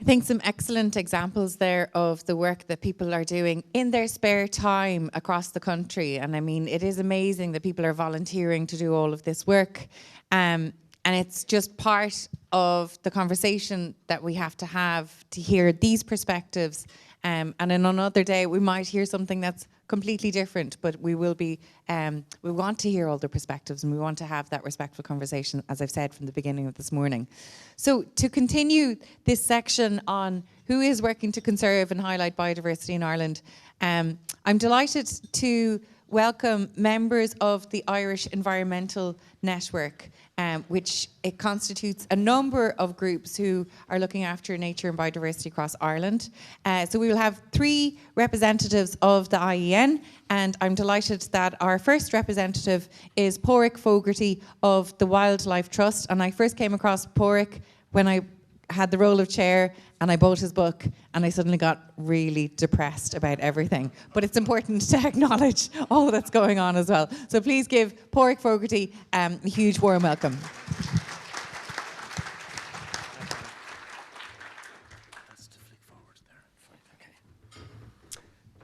I think some excellent examples there of the work that people are doing in their spare time across the country. And I mean, it is amazing that people are volunteering to do all of this work. And it's just part of the conversation that we have to hear these perspectives. And in another day, we might hear something that's completely different, but we want to hear all the perspectives, and we want to have that respectful conversation, as I've said from the beginning of this morning. So to continue this section on who is working to conserve and highlight biodiversity in Ireland, I'm delighted to welcome members of the Irish Environmental Network, which it constitutes a number of groups who are looking after nature and biodiversity across Ireland. So we will have 3 representatives of the IEN, and I'm delighted that our first representative is Pádraig Fogarty of the Wildlife Trust. And I first came across Pádraig when I had the role of chair, and I bought his book, and I suddenly got really depressed about everything. But it's important to acknowledge all that's going on as well. So please give Pádraig Fogarty a huge warm welcome.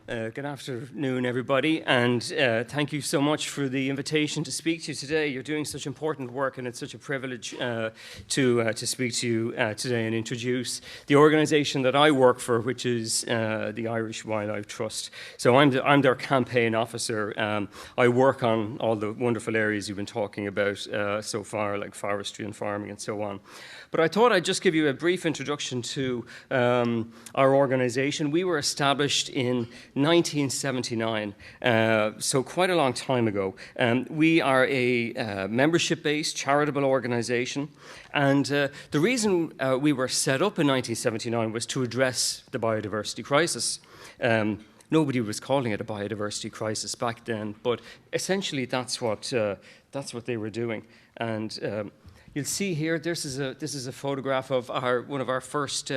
Good afternoon, everybody, and thank you so much for the invitation to speak to you today. You're doing such important work, and it's such a privilege to speak to you today and introduce the organisation that I work for, which is the Irish Wildlife Trust. So I'm their campaign officer. I work on all the wonderful areas you've been talking about so far, like forestry and farming and so on. But I thought I'd just give you a brief introduction to our organisation. We were established in 1979, so quite a long time ago. We are a membership-based charitable organisation, and the reason we were set up in 1979 was to address the biodiversity crisis. Nobody was calling it a biodiversity crisis back then, but essentially that's what they were doing. And you'll see here, this is a photograph of one of our first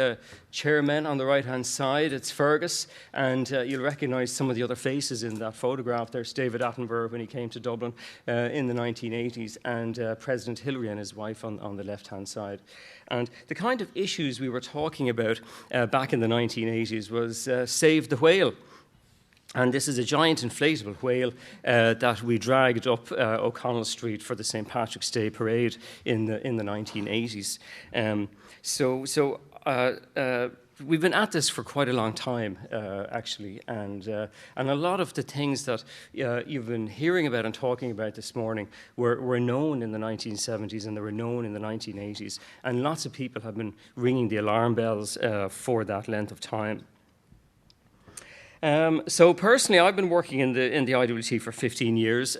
chairmen on the right-hand side. It's Fergus, and you'll recognise some of the other faces in that photograph. There's David Attenborough when he came to Dublin in the 1980s, and President Hillary and his wife on the left-hand side. And the kind of issues we were talking about back in the 1980s was Save the Whale. And this is a giant inflatable whale that we dragged up O'Connell Street for the St. Patrick's Day parade in the 1980s. We've been at this for quite a long time, actually, and a lot of the things that you've been hearing about and talking about this morning were known in the 1970s, and they were known in the 1980s, and lots of people have been ringing the alarm bells for that length of time. So personally, I've been working in the IWT for 15 years.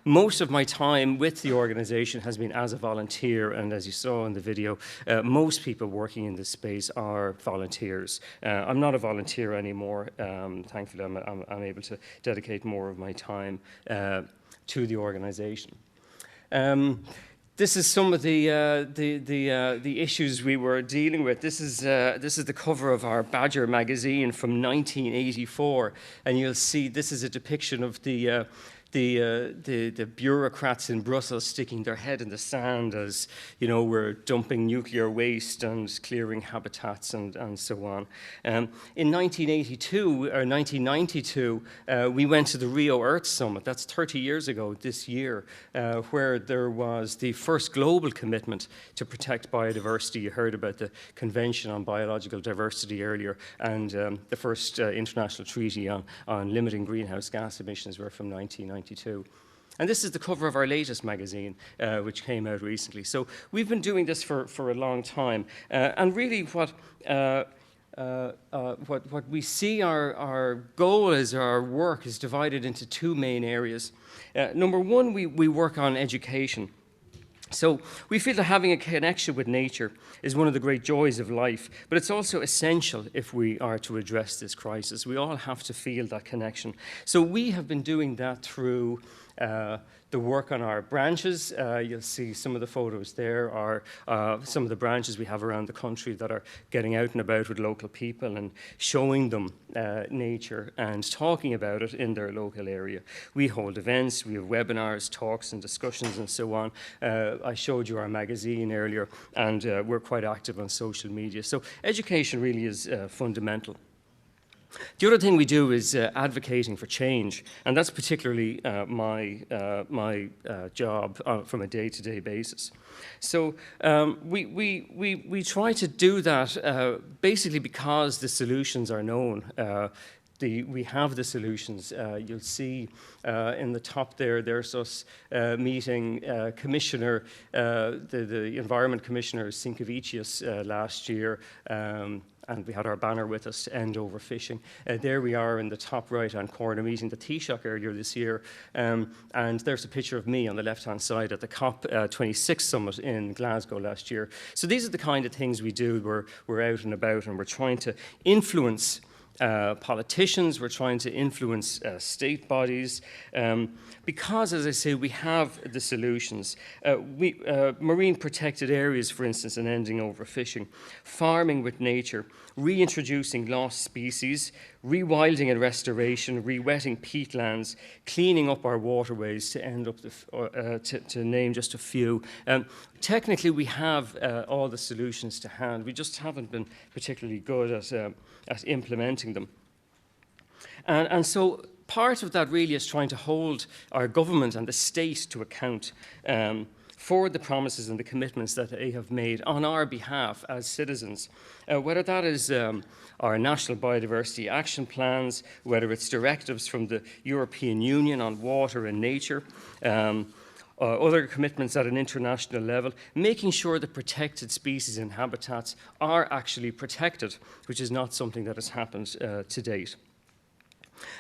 Most of my time with the organisation has been as a volunteer, and as you saw in the video, most people working in this space are volunteers. I'm not a volunteer anymore. Thankfully, I'm able to dedicate more of my time to the organisation. This is some of the issues we were dealing with. This is the cover of our Badger magazine from 1984, and you'll see this is a depiction of the bureaucrats in Brussels sticking their head in the sand as, you know, we're dumping nuclear waste and clearing habitats and so on. In 1982 or 1992, we went to the Rio Earth Summit. That's 30 years ago this year, where there was the first global commitment to protect biodiversity. You heard about the Convention on Biological Diversity earlier, and the first international treaty on limiting greenhouse gas emissions were from 1992. And this is the cover of our latest magazine, which came out recently. So we've been doing this for a long time. And really what we see our goal is, our work is divided into 2 main areas. Number one, we work on education. So we feel that having a connection with nature is one of the great joys of life, but it's also essential if we are to address this crisis. We all have to feel that connection. So we have been doing that through the work on our branches. You'll see some of the photos there are some of the branches we have around the country that are getting out and about with local people and showing them nature and talking about it in their local area. We hold events, we have webinars, talks and discussions and so on. I showed you our magazine earlier, and we're quite active on social media. So education really is fundamental. The other thing we do is advocating for change, and that's particularly my job from a day-to-day basis. So we try to do that basically because the solutions are known. We have the solutions. You'll see in the top there's us meeting Commissioner, the Environment Commissioner Sinkevicius last year, and we had our banner with us to end overfishing. There we are in the top right-hand corner meeting the Taoiseach earlier this year, and there's a picture of me on the left-hand side at the COP26 summit in Glasgow last year. So these are the kind of things we do. We're out and about, and we're trying to influence politicians, we're trying to influence state bodies, because, as I say, we have the solutions. Marine protected areas, for instance, and ending overfishing, farming with nature, reintroducing lost species, rewilding and restoration, re-wetting peatlands, cleaning up our waterways, to end up to name just a few. Technically, we have all the solutions to hand. We just haven't been particularly good at implementing them. And so part of that really is trying to hold our government and the state to account for the promises and the commitments that they have made on our behalf as citizens, whether that is our national biodiversity action plans, whether it's directives from the European Union on water and nature, other commitments at an international level, making sure that protected species and habitats are actually protected, which is not something that has happened to date.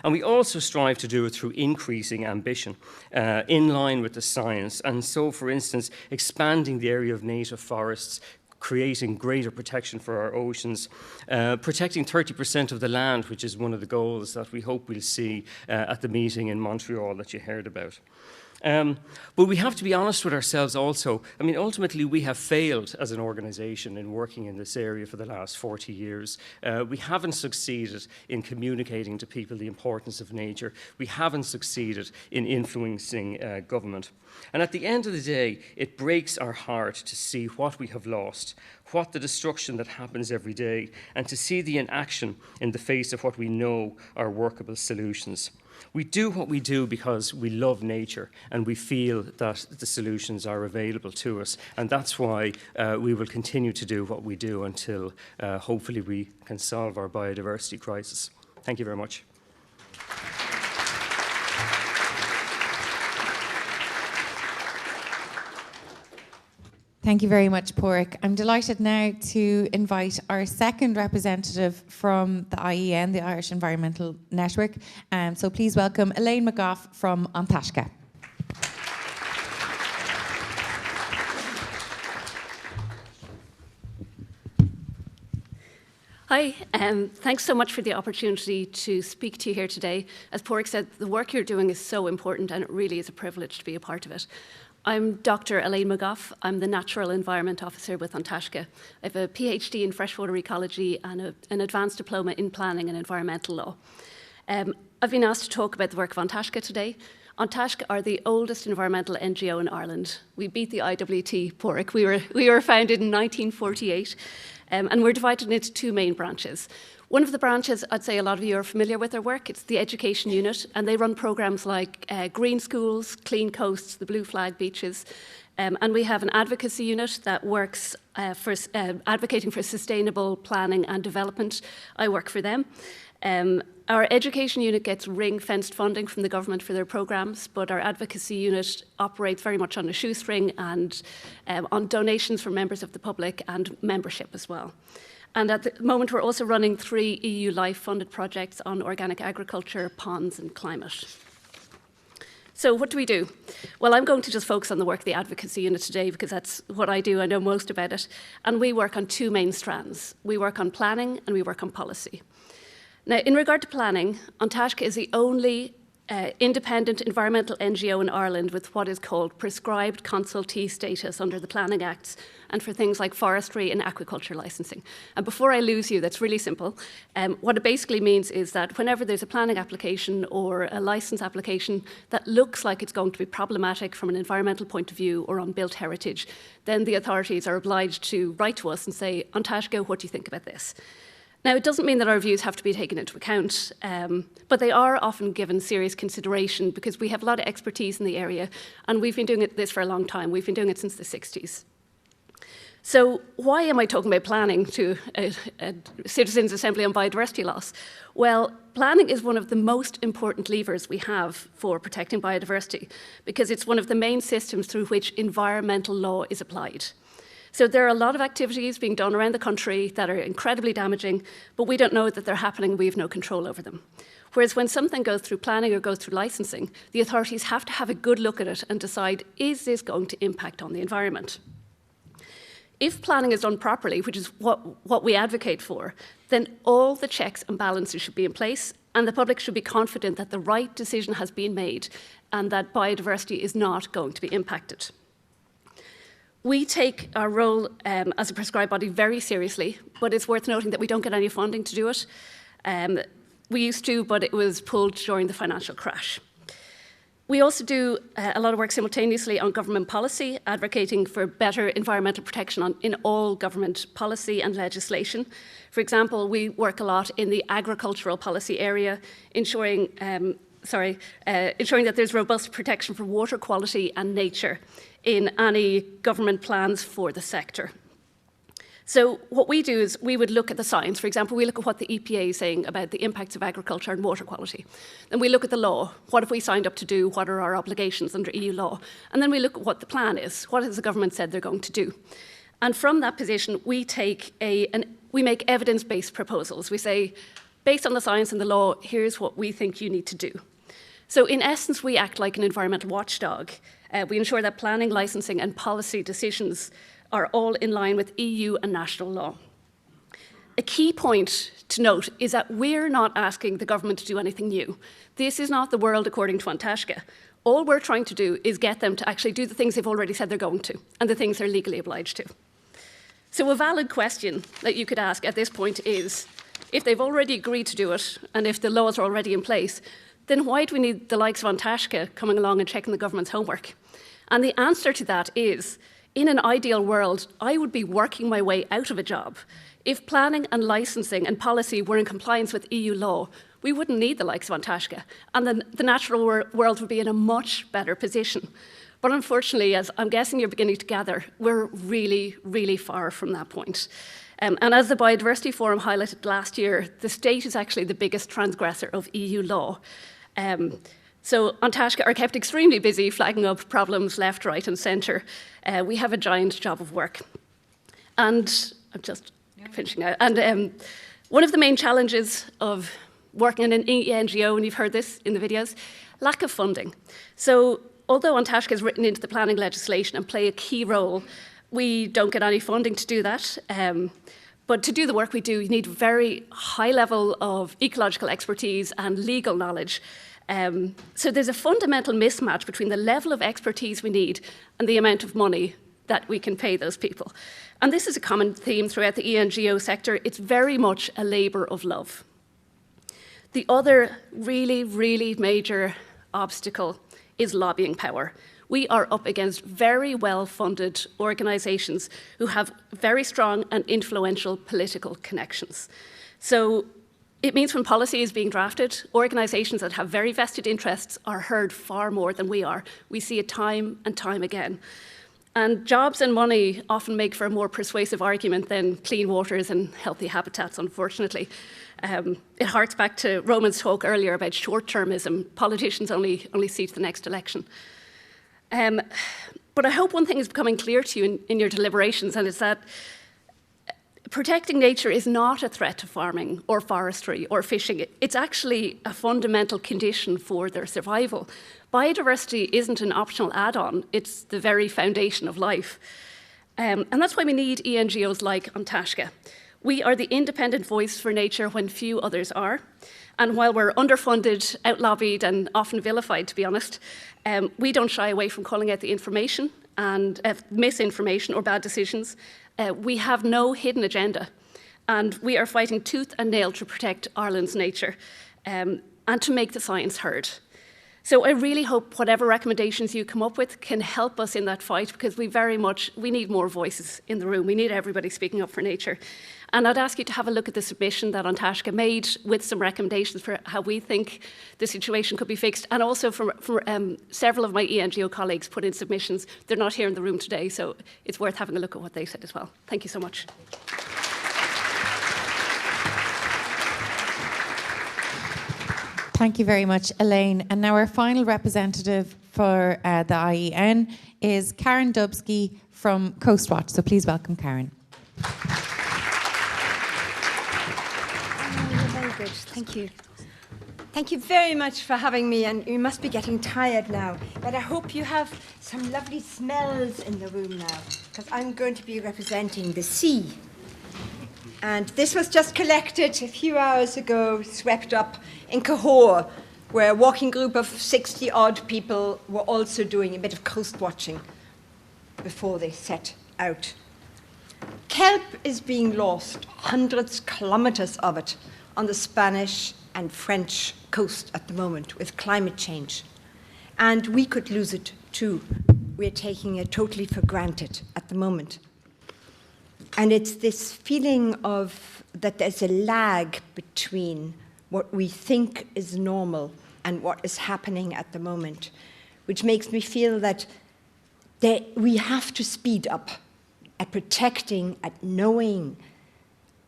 And we also strive to do it through increasing ambition in line with the science. And so, for instance, expanding the area of native forests, creating greater protection for our oceans, protecting 30% of the land, which is one of the goals that we hope we'll see at the meeting in Montreal that you heard about. But we have to be honest with ourselves also. I mean, ultimately, we have failed as an organisation in working in this area for the last 40 years. We haven't succeeded in communicating to people the importance of nature. We haven't succeeded in influencing government. And at the end of the day, it breaks our heart to see what we have lost, what the destruction that happens every day, and to see the inaction in the face of what we know are workable solutions. We do what we do because we love nature and we feel that the solutions are available to us. And that's why we will continue to do what we do until hopefully we can solve our biodiversity crisis. Thank you very much. Thank you very much, Pádraig. I'm delighted now to invite our second representative from the IEN, the Irish Environmental Network. So please welcome Elaine McGough from An Taisce. Hi, thanks so much for the opportunity to speak to you here today. As Pádraig said, the work you're doing is so important and it really is a privilege to be a part of it. I'm Dr. Elaine McGough. I'm the Natural Environment Officer with An Taisce. I have a PhD in freshwater ecology and an advanced diploma in planning and environmental law. I've been asked to talk about the work of An Taisce today. An Taisce are the oldest environmental NGO in Ireland. We beat the IWT, Pádraig. We were founded in 1948, and we're divided into two main branches. One of the branches, I'd say a lot of you are familiar with their work. It's the Education Unit, and they run programs like Green Schools, Clean Coasts, the Blue Flag Beaches. And we have an advocacy unit that works for advocating for sustainable planning and development. I work for them. Our education unit gets ring-fenced funding from the government for their programs, but our advocacy unit operates very much on a shoestring and on donations from members of the public and membership as well. And at the moment, we're also running 3 EU Life-funded projects on organic agriculture, ponds and climate. So what do we do? Well, I'm going to just focus on the work of the advocacy unit today because that's what I do. I know most about it. And we work on 2 main strands. We work on planning and we work on policy. Now, in regard to planning, An Taisce is the only independent environmental NGO in Ireland with what is called prescribed consultee status under the Planning Acts and for things like forestry and aquaculture licensing. And before I lose you, that's really simple. What it basically means is that whenever there's a planning application or a license application that looks like it's going to be problematic from an environmental point of view or on built heritage, then the authorities are obliged to write to us and say, An Taisce, what do you think about this? Now, it doesn't mean that our views have to be taken into account, but they are often given serious consideration because we have a lot of expertise in the area, and we've been doing this for a long time. We've been doing it since the 60s. So why am I talking about planning to a Citizens' Assembly on biodiversity loss? Well, planning is one of the most important levers we have for protecting biodiversity because it's one of the main systems through which environmental law is applied. So there are a lot of activities being done around the country that are incredibly damaging, but we don't know that they're happening, we have no control over them. Whereas when something goes through planning or goes through licensing, the authorities have to have a good look at it and decide, is this going to impact on the environment? If planning is done properly, which is what we advocate for, then all the checks and balances should be in place and the public should be confident that the right decision has been made and that biodiversity is not going to be impacted. We take our role as a prescribed body very seriously, but it's worth noting that we don't get any funding to do it. We used to, but it was pulled during the financial crash. We also do a lot of work simultaneously on government policy, advocating for better environmental protection in all government policy and legislation. For example, we work a lot in the agricultural policy area, ensuring that there's robust protection for water quality and nature in any government plans for the sector. So what we do is we would look at the science. For example, we look at what the EPA is saying about the impacts of agriculture and water quality. Then we look at the law. What have we signed up to do? What are our obligations under EU law? And then we look at what the plan is. What has the government said they're going to do? And from that position, we make evidence-based proposals. We say, based on the science and the law, here's what we think you need to do. So in essence, we act like an environmental watchdog. We ensure that planning, licensing, and policy decisions are all in line with EU and national law. A key point to note is that we're not asking the government to do anything new. This is not the world according to An Taisce. All we're trying to do is get them to actually do the things they've already said they're going to, and the things they're legally obliged to. So a valid question that you could ask at this point is, if they've already agreed to do it, and if the laws are already in place, then why do we need the likes of An Taisce coming along and checking the government's homework? And the answer to that is, in an ideal world, I would be working my way out of a job. If planning and licensing and policy were in compliance with EU law, we wouldn't need the likes of An Taisce, and the natural world would be in a much better position. But unfortunately, as I'm guessing you're beginning to gather, we're really, really far from that point. And as the Biodiversity Forum highlighted last year, the state is actually the biggest transgressor of EU law. So An Taisce are kept extremely busy flagging up problems left, right and centre. We have a giant job of work. And I'm just finishing out. And one of the main challenges of working in an NGO, and you've heard this in the videos, lack of funding. So although An Taisce is written into the planning legislation and play a key role, we don't get any funding to do that. But to do the work we do, you need very high level of ecological expertise and legal knowledge. So there's a fundamental mismatch between the level of expertise we need and the amount of money that we can pay those people. And this is a common theme throughout the NGO sector. It's very much a labour of love. The other really, really major obstacle is lobbying power. We are up against very well-funded organisations who have very strong and influential political connections. So it means when policy is being drafted, organisations that have very vested interests are heard far more than we are. We see it time and time again. And jobs and money often make for a more persuasive argument than clean waters and healthy habitats, unfortunately. It harks back to Roman's talk earlier about short-termism. Politicians only see to the next election. But I hope one thing is becoming clear to you in your deliberations, and it's that protecting nature is not a threat to farming or forestry or fishing. It's actually a fundamental condition for their survival. Biodiversity isn't an optional add-on, it's the very foundation of life. And that's why we need NGOs like An Taisce. We are the independent voice for nature when few others are. And while we're underfunded, outlobbied, and often vilified, to be honest, we don't shy away from calling out the information and misinformation or bad decisions. We have no hidden agenda. And we are fighting tooth and nail to protect Ireland's nature and to make the science heard. So I really hope whatever recommendations you come up with can help us in that fight, because we need more voices in the room. We need everybody speaking up for nature. And I'd ask you to have a look at the submission that Antashka made with some recommendations for how we think the situation could be fixed. And also from several of my NGO colleagues put in submissions. They're not here in the room today, so it's worth having a look at what they said as well. Thank you so much. Thank you very much, Elaine. And now our final representative for the IEN is Karen Dubsky from Coastwatch. So please welcome Karen. Very good, thank you. Thank you very much for having me, and you must be getting tired now, but I hope you have some lovely smells in the room now, because I'm going to be representing the sea. And this was just collected a few hours ago, swept up in Cahors, where a walking group of 60-odd people were also doing a bit of coast watching before they set out. Kelp is being lost, hundreds of kilometers of it, on the Spanish and French coast at the moment with climate change. And we could lose it too. We're taking it totally for granted at the moment. And it's this feeling of that there's a lag between what we think is normal and what is happening at the moment, which makes me feel that we have to speed up at protecting, at knowing,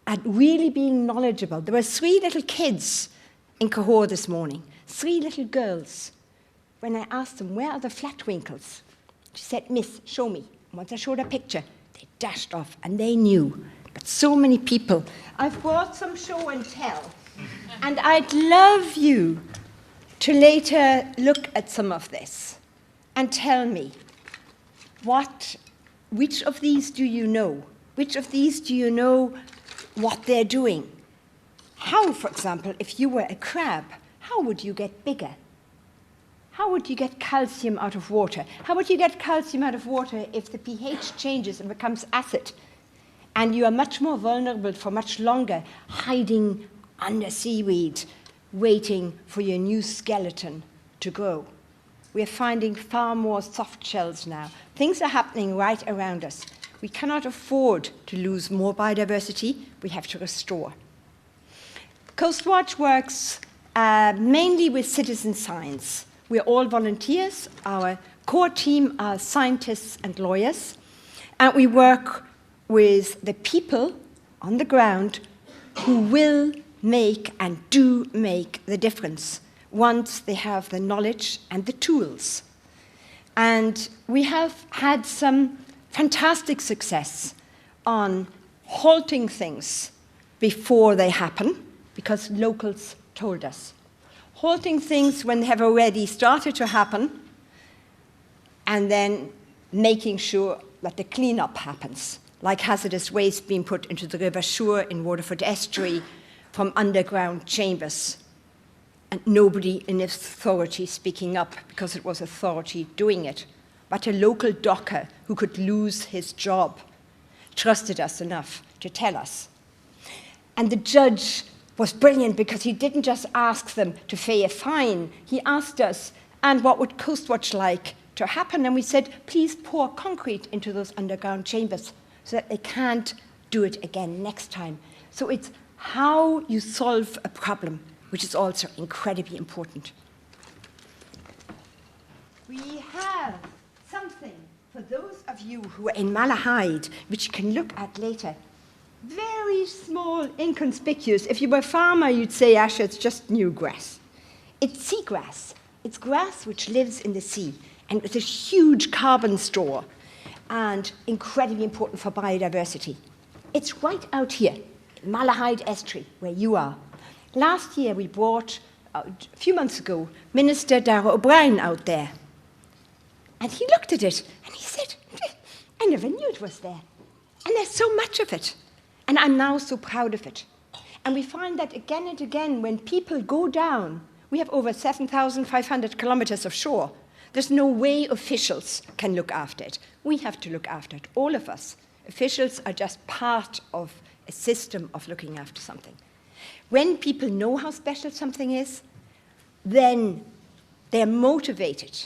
at really being knowledgeable. There were 3 little kids in Cahors this morning, 3 little girls. When I asked them, where are the flatwinkles? She said, Miss, show me. Once I showed her a picture, they dashed off, and they knew. But so many people. I've brought some show and tell, and I'd love you to later look at some of this and tell me, which of these do you know? Which of these do you know what they're doing? How, for example, if you were a crab, how would you get bigger? How would you get calcium out of water? How would you get calcium out of water if the pH changes and becomes acid? And you are much more vulnerable for much longer, hiding under seaweed, waiting for your new skeleton to grow. We're finding far more soft shells now. Things are happening right around us. We cannot afford to lose more biodiversity. We have to restore. Coastwatch works mainly with citizen science. We're all volunteers. Our core team are scientists and lawyers. And we work with the people on the ground who will make and do make the difference once they have the knowledge and the tools. And we have had some fantastic success on halting things before they happen, because locals told us. Halting things when they have already started to happen, and then making sure that the cleanup happens, like hazardous waste being put into the River Suir in Waterford Estuary from underground chambers, and nobody in authority speaking up because it was authority doing it, but a local docker who could lose his job trusted us enough to tell us. And the judge was brilliant, because he didn't just ask them to pay a fine. He asked us, and what would Coastwatch like to happen? And we said, please pour concrete into those underground chambers so that they can't do it again next time. So it's how you solve a problem, which is also incredibly important. We have something for those of you who are in Malahide, which you can look at later. Very small, inconspicuous. If you were a farmer, you'd say, Asha, it's just new grass. It's seagrass. It's grass which lives in the sea, and it's a huge carbon store and incredibly important for biodiversity. It's right out here, in Malahide Estuary, where you are. Last year, we brought, a few months ago, Minister Darragh O'Brien out there. And he looked at it, and he said, I never knew it was there. And there's so much of it. And I'm now so proud of it. And we find that again and again, when people go down, we have over 7,500 kilometers of shore. There's no way officials can look after it. We have to look after it, all of us. Officials are just part of a system of looking after something. When people know how special something is, then they're motivated.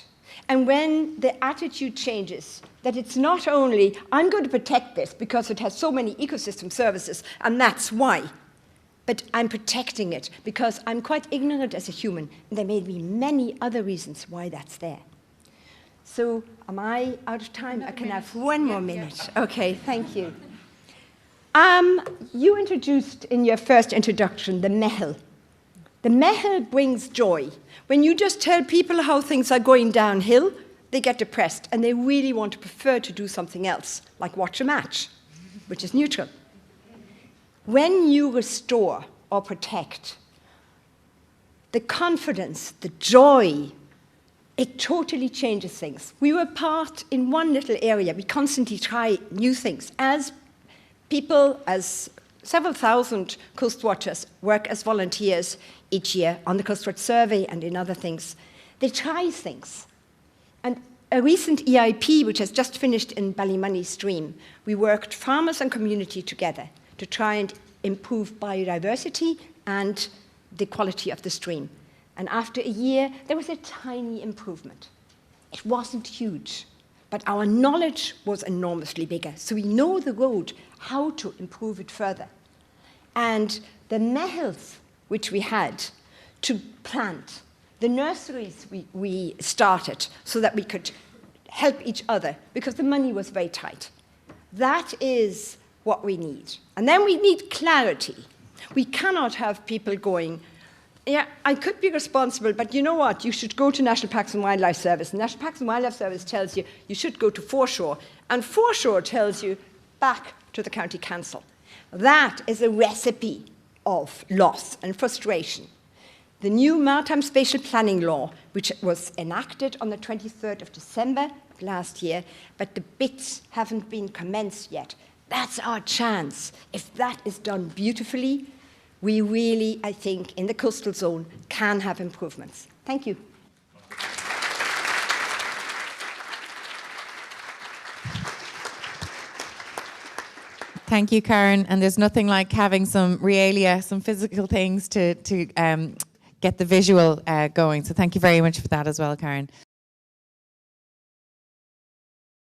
And when the attitude changes, that it's not only, I'm going to protect this because it has so many ecosystem services, and that's why, but I'm protecting it because I'm quite ignorant as a human, and there may be many other reasons why that's there. So am I out of time? I can have one more minute. Okay, thank you. You introduced in your first introduction the mehel. The mehel brings joy. When you just tell people how things are going downhill, they get depressed, and they really want to prefer to do something else, like watch a match, which is neutral. When you restore or protect, the confidence, the joy, it totally changes things. We were part in one little area. We constantly try new things. As people, as several thousand coast watchers work as volunteers each year on the Coast Watch Survey and in other things, they try things. And a recent EIP, which has just finished in Ballymoney Stream, we worked farmers and community together to try and improve biodiversity and the quality of the stream. And after a year, there was a tiny improvement. It wasn't huge, but our knowledge was enormously bigger. So we know the road, how to improve it further. And the mehels which we had to plant, the nurseries we started so that we could help each other because the money was very tight. That is what we need. And then we need clarity. We cannot have people going, yeah, I could be responsible, but you know what? You should go to National Parks and Wildlife Service. National Parks and Wildlife Service tells you you should go to foreshore, and foreshore tells you back to the county council. That is a recipe of loss and frustration. The new Maritime Spatial Planning Law, which was enacted on the 23rd of December of last year, but the bits haven't been commenced yet. That's our chance. If that is done beautifully, we really, I think, in the coastal zone, can have improvements. Thank you. Thank you, Karen. And there's nothing like having some realia, some physical things to get the visual going. So thank you very much for that as well, Karen.